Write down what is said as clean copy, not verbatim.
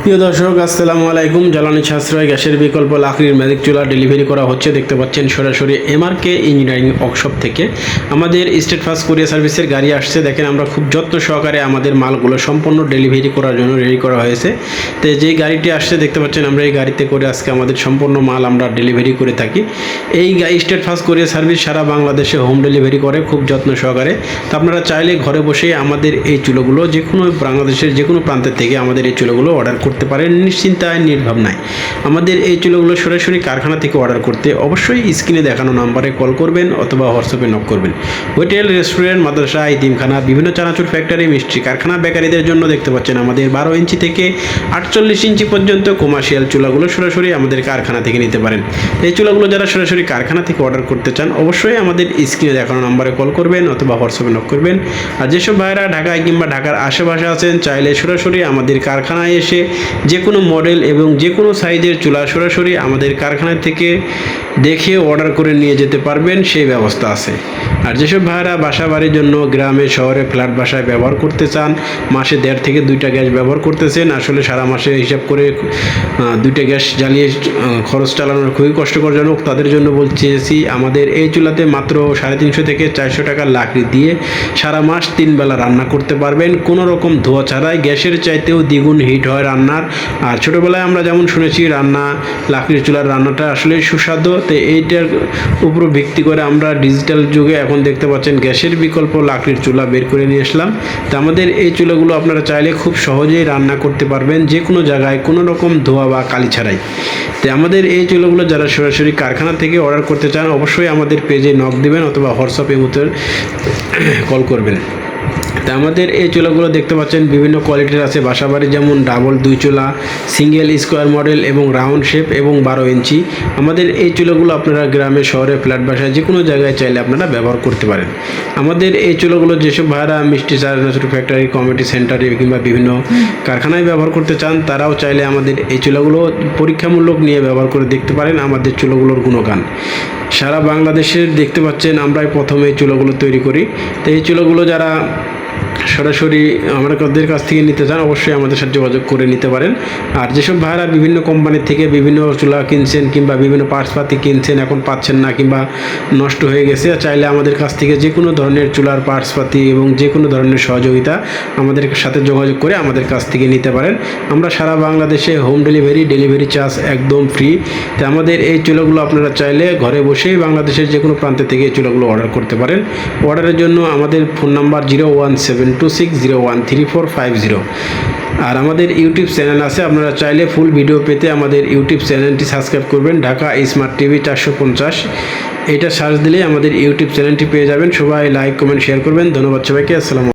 প্রিয় দর্শক আসসালামু আলাইকুম। জ্বালানি সাশ্রয় গ্যাসের বিকল্প লাকড়ির ম্যাজিক চুলা ডেলিভারি করা হচ্ছে। দেখতে পাচ্ছেন সরাসরি এমআরকে ইঞ্জিনিয়ারিং ওয়ার্কশপ থেকে আমাদের স্টেট ফাস্ট কুরিয়ার সার্ভিসের গাড়ি আসছে। দেখেন আমরা খুব যত্ন সহকারে আমাদের মালগুলো সম্পূর্ণ ডেলিভারি করার জন্য রেডি করা হয়েছে। তো যেই গাড়িটি আসছে দেখতে পাচ্ছেন আমরা এই গাড়িতে করে আজকে আমাদের সম্পূর্ণ মাল আমরা ডেলিভারি করে থাকি। এই স্টেট ফাস্ট কুরিয়ার সার্ভিস সারা বাংলাদেশে হোম ডেলিভারি করে খুব যত্ন সহকারে। তো আপনারা চাইলে ঘরে বসেই আমাদের এই চুলোগুলো যে কোনো বাংলাদেশের যে কোনো প্রান্তের থেকে আমাদের এই চুলোগুলো অর্ডার করতে পারেন নিশ্চিন্তায় নির্ভাবনায়। আমাদের এই চুলোগুলো সরাসরি কারখানা থেকে অর্ডার করতে অবশ্যই স্ক্রিনে দেখানো নাম্বারে কল করবেন অথবা হোয়াটসঅ্যাপে নক করবেন। হোটেল, রেস্টুরেন্ট, মাদ্রাসা, ইতিমখানা, বিভিন্ন চানাচুর ফ্যাক্টরি, মিষ্টি কারখানা, বেকারিদের জন্য দেখতে পাচ্ছেন আমাদের 12 ইঞ্চি থেকে 48 ইঞ্চি পর্যন্ত কমার্শিয়াল চুলাগুলো সরাসরি আমাদের কারখানা থেকে নিতে পারেন। এই চুলাগুলো যারা সরাসরি কারখানা থেকে অর্ডার করতে চান অবশ্যই আমাদের স্ক্রিনে দেখানো নাম্বারে কল করবেন অথবা হোয়াটসঅ্যাপে নক করবেন। আর যেসব ভাইরা ঢাকায় কিংবা ঢাকার আশেপাশে আছেন চাইলে সরাসরি আমাদের কারখানায় এসে যে কোনো মডেল এবং যে কোনো সাইজের চুলা সরাসরি আমাদের কারখানা থেকে দেখে অর্ডার করে নিয়ে যেতে পারবেন, সেই ব্যবস্থা আছে। আর যেসব ভাইরা বাসা বাড়ির জন্য গ্রামে শহরে ফ্ল্যাট বাসায় ব্যবহার করতে চান, মাসে 1.5 থেকে 2টা গ্যাস ব্যবহার করতেছেন, আসলে সারা মাসে হিসাব করে 2টা গ্যাস জ্বালিয়ে খরচ চালানোর খুবই কষ্টকরজনক, তাদের জন্য বলছি আমাদের এই চুলাতে মাত্র 350 থেকে 400 টাকার লাকড়ি দিয়ে সারা মাস 3 বেলা রান্না করতে পারবেন কোনো রকম ধোয়া ছাড়াই। গ্যাসের চাইতেও দ্বিগুণ হিট হয় রান্নার। আর ছোটোবেলায় আমরা যেমন শুনেছি লাকড়ির চুলার রান্নাটা আসলে সুস্বাদু, তো এইটার উপর ভিত্তি করে আমরা ডিজিটাল যুগে এখন দেখতে পাচ্ছেন গ্যাসের বিকল্প লাকড়ির চুলা বের করে নিয়ে আসলাম। তো আমাদের এই চুলাগুলো আপনারা চাইলে খুব সহজেই রান্না করতে পারবেন যে কোনো জায়গায় কোনো রকম ধোয়া বা কালি ছাড়াই। তো আমাদের এই চুলাগুলো যারা সরাসরি কারখানা থেকে অর্ডার করতে চান অবশ্যই আমাদের পেজে নক দিবেন অথবা হোয়াটসঅ্যাপে কল করবেন। তা আমাদের এই চুলাগুলো দেখতে পাচ্ছেন বিভিন্ন কোয়ালিটির আছে। বাসাবাড়ি যেমন ডাবল 2 চুলা, সিঙ্গেল স্কোয়ার মডেল এবং রাউন্ড শেপ এবং 12 ইঞ্চি। আমাদের এই চুলাগুলো আপনারা গ্রামে শহরে ফ্ল্যাট বাসায় যে কোনো জায়গায় চাইলে আপনারা ব্যবহার করতে পারেন। আমাদের এই চুলাগুলো যেসব ভাইরা মিষ্টি চানাচুর ফ্যাক্টরি, কমিউনিটি সেন্টারে কিংবা বিভিন্ন কারখানায় ব্যবহার করতে চান তারাও চাইলে আমাদের এই চুলাগুলো পরীক্ষামূলক নিয়ে ব্যবহার করে দেখতে পারেন। আমাদের চুলাগুলোর গুণগান সারা বাংলাদেশের দেখতে পাচ্ছেন, আমরাই প্রথমে এই চুলাগুলো তৈরি করি। তো এই চুলাগুলো যারা সরাসরি আমাদের কাছ থেকে নিতে চান অবশ্যই আমাদের সাথে যোগাযোগ করে নিতে পারেন। আর যেসব ভাইরা বিভিন্ন কোম্পানির থেকে বিভিন্ন চুলা কিনছেন কিংবা বিভিন্ন পার্টসপাতি কিনছেন এখন পাচ্ছেন না কিংবা নষ্ট হয়ে গেছে, চাইলে আমাদের কাছ থেকে যে কোনো ধরনের চুলার পার্টসপাতি এবং যে কোনো ধরনের সহযোগিতা আমাদের সাথে যোগাযোগ করে আমাদের কাছ থেকে নিতে পারেন। আমরা সারা বাংলাদেশে হোম ডেলিভারি চার্জ একদম ফ্রি। তো আমাদের এই চুলাগুলো আপনারা চাইলে ঘরে বসেই বাংলাদেশের যে কোনো প্রান্ত থেকে এই চুলাগুলো অর্ডার করতে পারেন। অর্ডারের জন্য আমাদের ফোন নাম্বার 01726013450। আর আমাদের ইউটিউব চ্যানেল আছে, আপনারা চাইলে ফুল ভিডিও পেতে আমাদের ইউটিউব চ্যানেলটি সাবস্ক্রাইব করবেন। ঢাকা স্মার্ট টিভি 450 এটা সার্চ দিলেই আমাদের ইউটিউব চ্যানেলটি পেয়ে যাবেন। সবাই লাইক, কমেন্ট, শেয়ার করবেন। ধন্যবাদ সবাইকে। আসসালামু